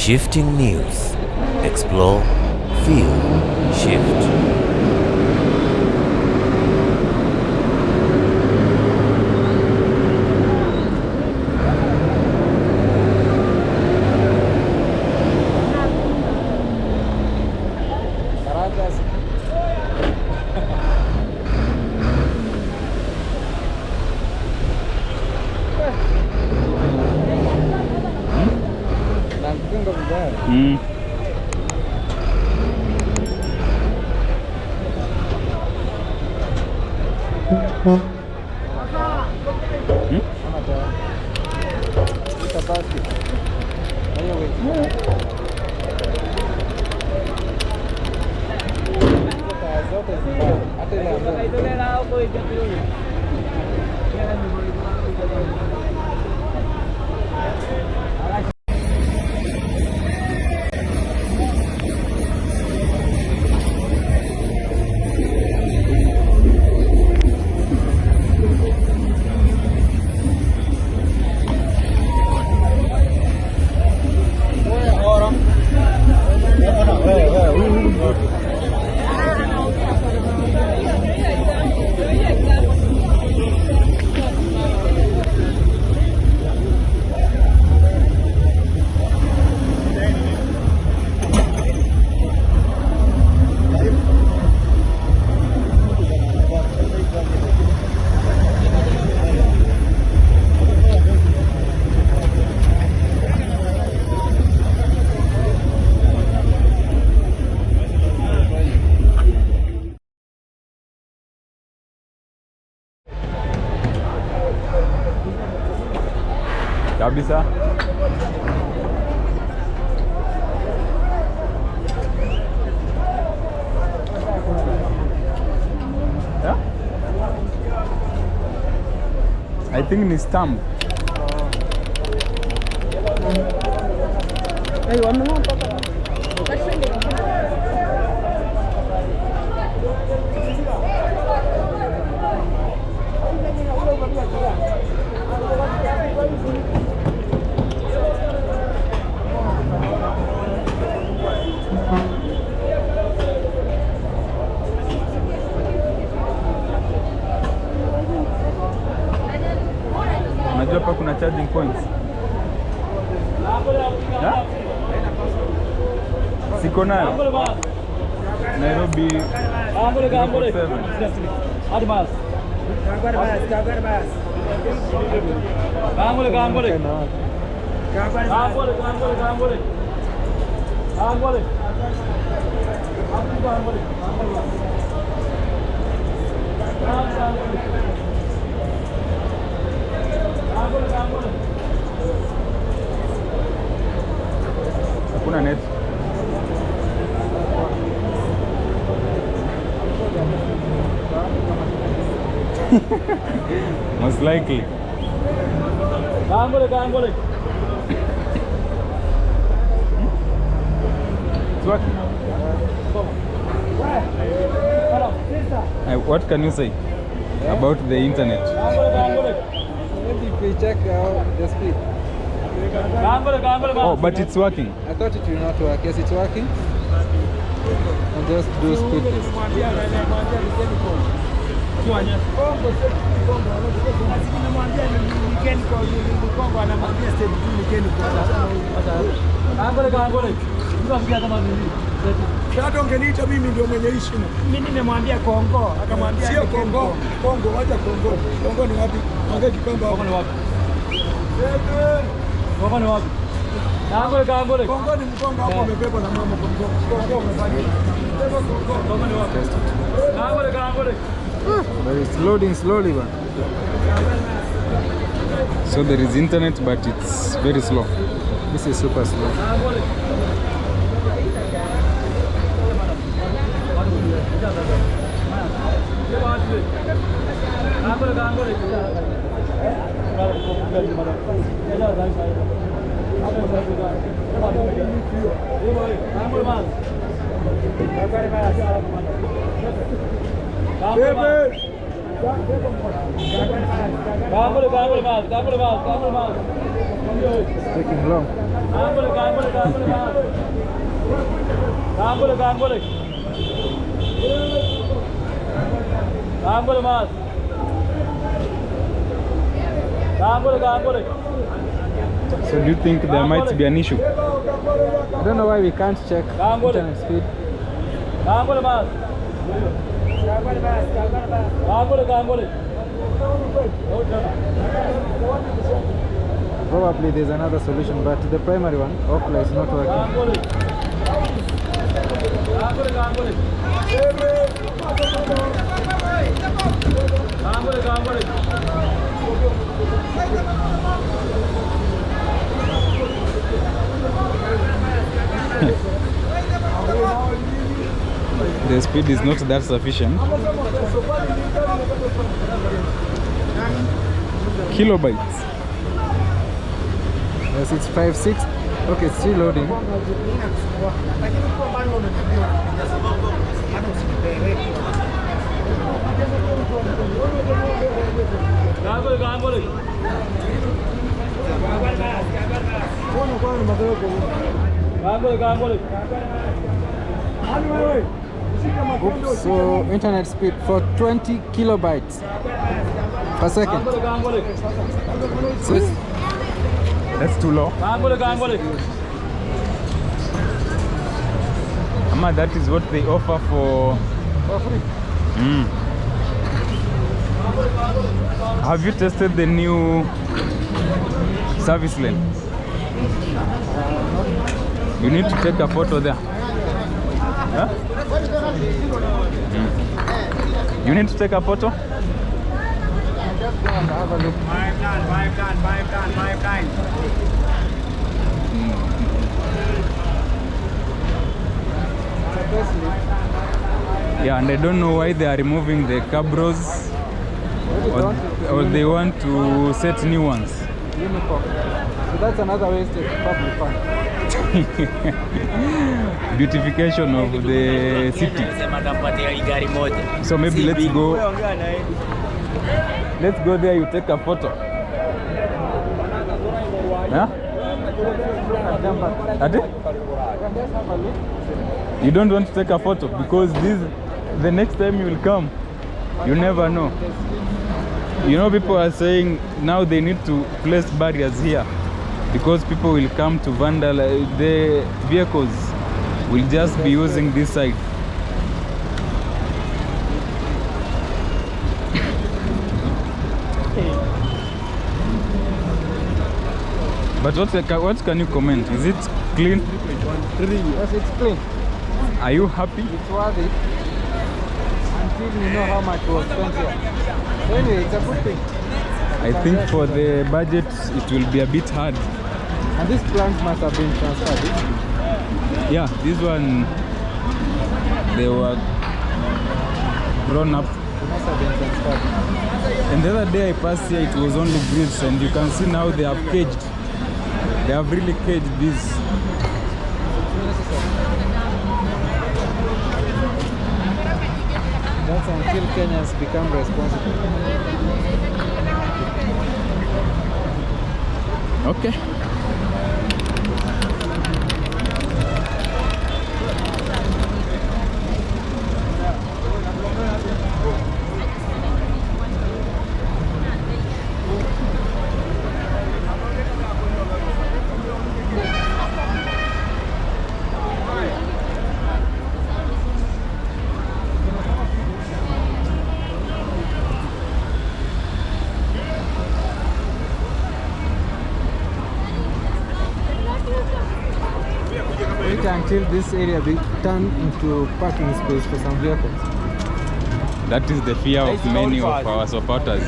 Shifting news. Explore, feel, shift. Kabisa. Yeah? I think ni stamp. Hey, one more. Unajua hapa kuna charging points. Yeah? Siko nayo. Nairobi 047. Hadi bas. Hakuna net. Most likely. Gambole. It's working. What can you say about the internet? Maybe if we check the speed. Oh, but it's working. I thought it will not work. Yes, it's working. And just do speed test. Sasa ungeniita mimi ndio mwenye issue. Mimi nimemwambia Kongo, akamwambia sio Kongo. Kongo, wacha Kongo. Kongo ni wapi? Ongea Kikongo. Kongo ni wapi? Kongo ni wapi? Kangole. Kongo ni Mkongo hapo umebebwa na mama Kongo. Kongo umefanya. Kongo ni wapi? Kangole. But it's loading slowly, man. So there is internet, but it's very slow. This is super slow. It's taking long. So do you think there might be an issue? I don't know why we can't check internet speed. Probably there's another solution, but the primary one, Okla, is not working. The speed is not that sufficient. Kilobytes. Yes, it's 5.6. Okay, it's still loading. Oops, so internet speed for 20 kilobytes per second. So it's That's too low. Amma, that is what they offer for free. Have you tested the new service lane? You need to take a photo there. Huh? You need to take a photo? Just go and have a look. Yeah, and I don't know why they are removing the cabros, or they want to set new ones. Uniform. So that's another wasted public fund. Beautification of the city. So maybe let's go there, you take a photo. Huh? You don't want to take a photo because the next time you will come, you never know. You know, people are saying now they need to place barriers here because people will come to vandalize. The vehicles will just be using this side. But what can you comment? Is it clean? Yes, it's clean. Are you happy? It's worth it until you know how much was spent here. So anyway, it's a good thing. I think for the budget it will be a bit hard. And these plants must have been transferred. Yeah, this one, they were grown up. They must have been transferred. And the other day I passed here, it was only grills, and you can see now they have caged. They have really caged these. That's until Kenyans become responsible. Okay. Wait until this area be turned into parking space for some vehicles. That is the fear of many of our supporters.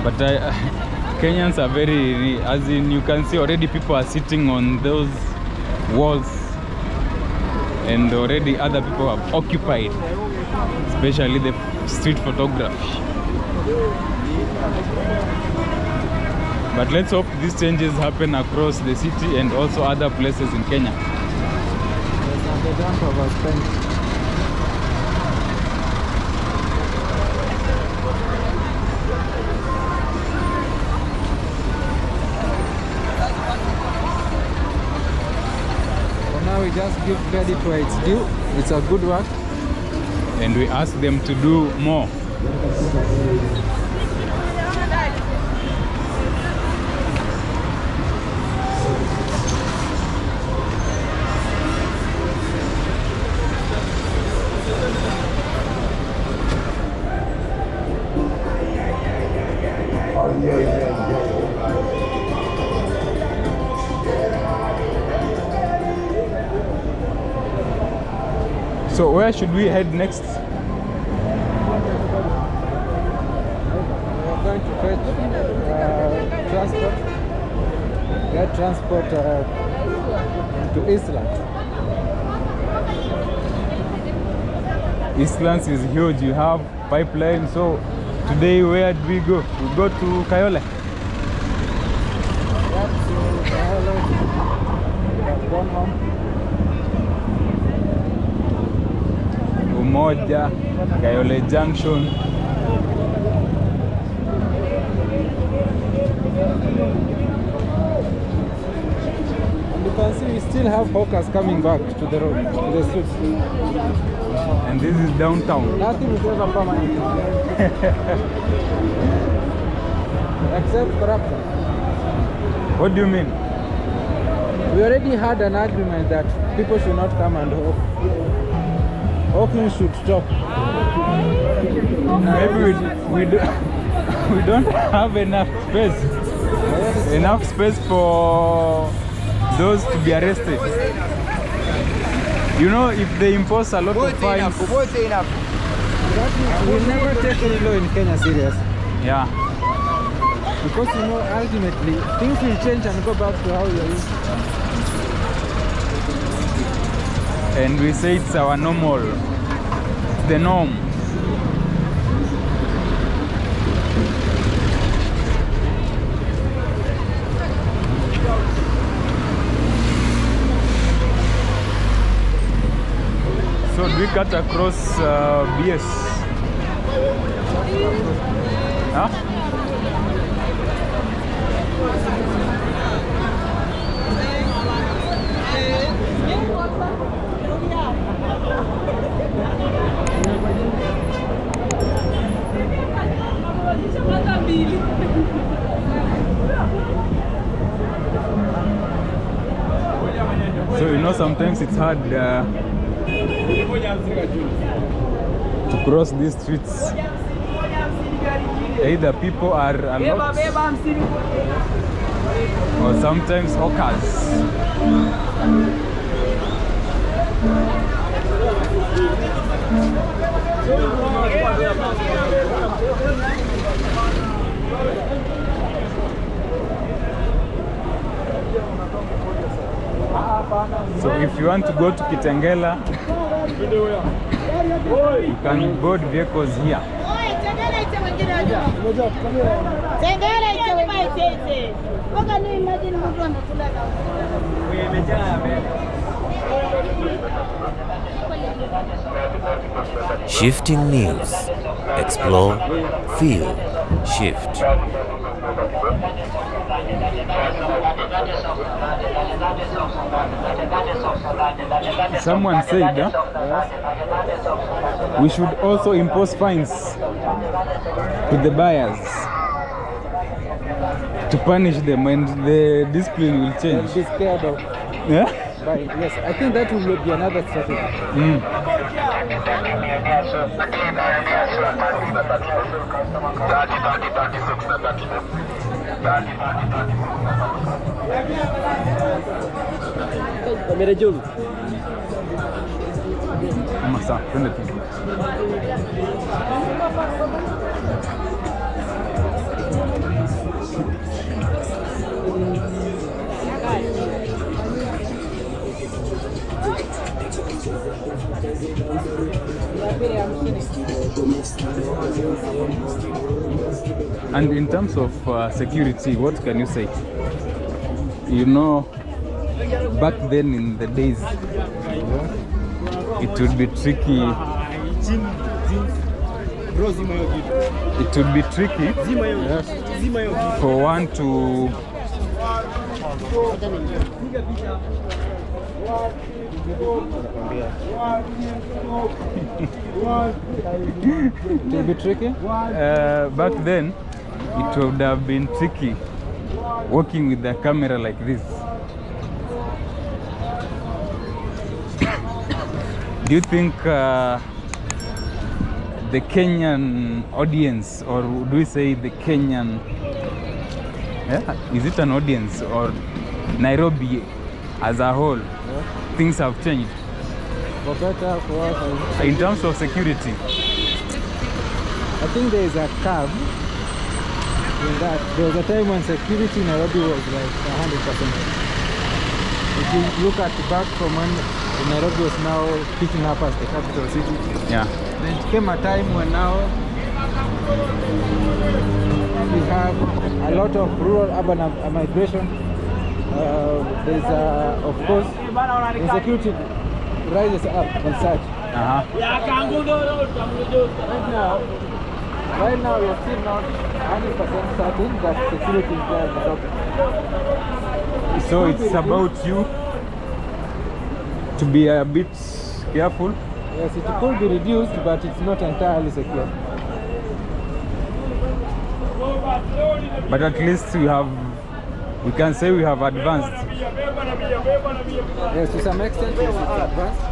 But Kenyans are very, as in you can see already people are sitting on those walls, and already other people have occupied, especially the street photography. But let's hope these changes happen across the city and also other places in Kenya. Yes, and they don't overspend. just give credit where it's due. It's a good work. And we ask them to do more. So where should we head next? We're going to fetch transport. Get transport to Eastlands. Eastlands is huge. You have pipeline. So today where did we go? We go to Kayole. Gone home. Umoja, Kayole Junction. And you can see we still have hawkers coming back to the road, to the streets. And this is downtown. Nothing is ever permanent. Except corruption. What do you mean? We already had an agreement that people should not come and hawk. Hawking should stop. Maybe we don't have enough space. Enough space for those to be arrested. You know, if they impose a lot of fines. We'll never take any law in Kenya serious. Yeah. Because you know, ultimately, things will change and go back to how they used to. And we say it's our normal. It's the norm. So we cut across BS. Huh? So you know, sometimes it's hard to cross these streets. Either people are a lot or sometimes hawkers. So if you want to go to Kitengela, you can board vehicles here. Shifting news. Explore, feel, shift. Someone said we should also impose fines to the buyers to punish them, and the discipline will change. Be scared of. Yeah? Yes, I think that will be another strategy. Masa, twende tu. And in terms of security, what can you say? You know, back then in the days, it would be tricky. It would be tricky for one to It will be tricky. Back then, it would have been tricky walking with the camera like this. Do you think the Kenyan audience, or do we say the Kenyan, is it an audience, or Nairobi as a whole, things have changed For better, for worse. in terms of security? I think there is a curve in that. There was a time when security in Nairobi was like 100%. If you look at back from when Nairobi was now picking up as the capital city, Yeah. then it came a time when now we have a lot of rural urban migration. There's of course insecurity rises up and such. Right now we are still not 100% certain that security is there in Nairobi. So it's about you to be a bit careful. Yes, it could be reduced, but it's not entirely secure. But at least we can say we have advanced. Yes, to some extent, yes, it's advanced.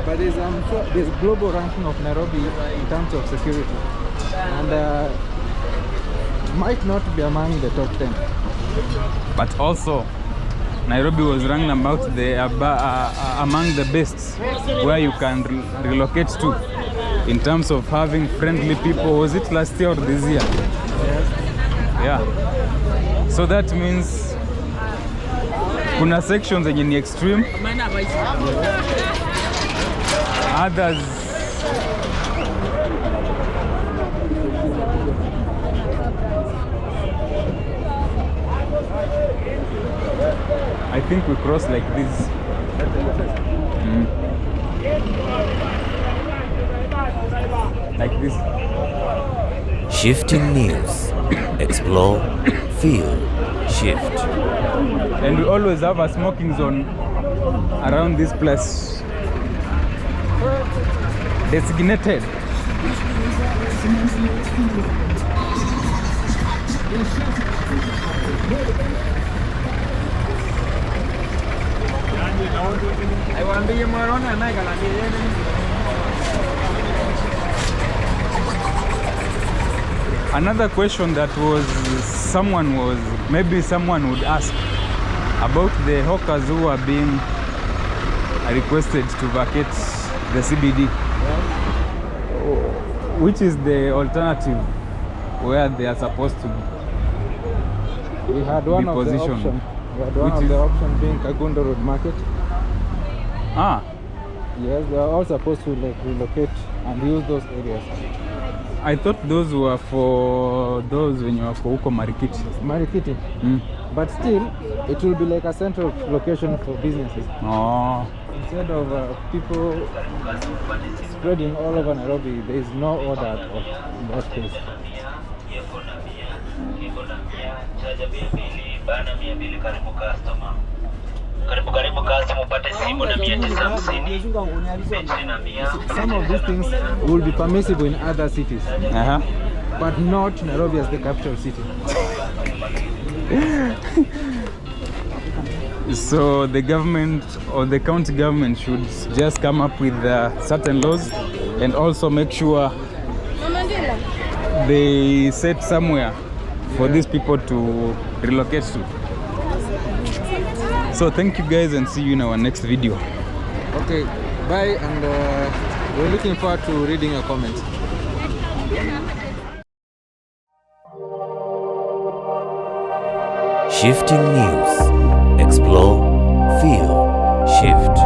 But there's global ranking of Nairobi in terms of security, and might not be among the top 10. But also, Nairobi was ranked among the best where you can relocate to in terms of having friendly people. Was it last year or this year? Yes. Yeah. So that means kuna sections zenye ni extreme, others I think we cross like this. Like this. Shifting news. Explore, feel, shift. And we always have a smoking zone around this place. Designated. Another question that maybe someone would ask about the hawkers who are being requested to vacate the CBD. Which is the alternative where they are supposed to be? We had one of the positioned. options. We had one of the options being Kagundo Road Market. Yes, they are all supposed to relocate and use those areas. I thought those were for those when you are for huko Marikiti. Marikiti. But still, it will be like a central location for businesses. Instead of people spreading all over Nairobi, there is no order at all in that case. Some of these things will be permissible in other cities, but not Nairobi as the capital city. So the government or the county government should just come up with certain laws and also make sure they set somewhere for these people to relocate to. So thank you guys and see you in our next video. Okay, bye, and we're looking forward to reading your comments. Shifting news. Explore, feel, shift.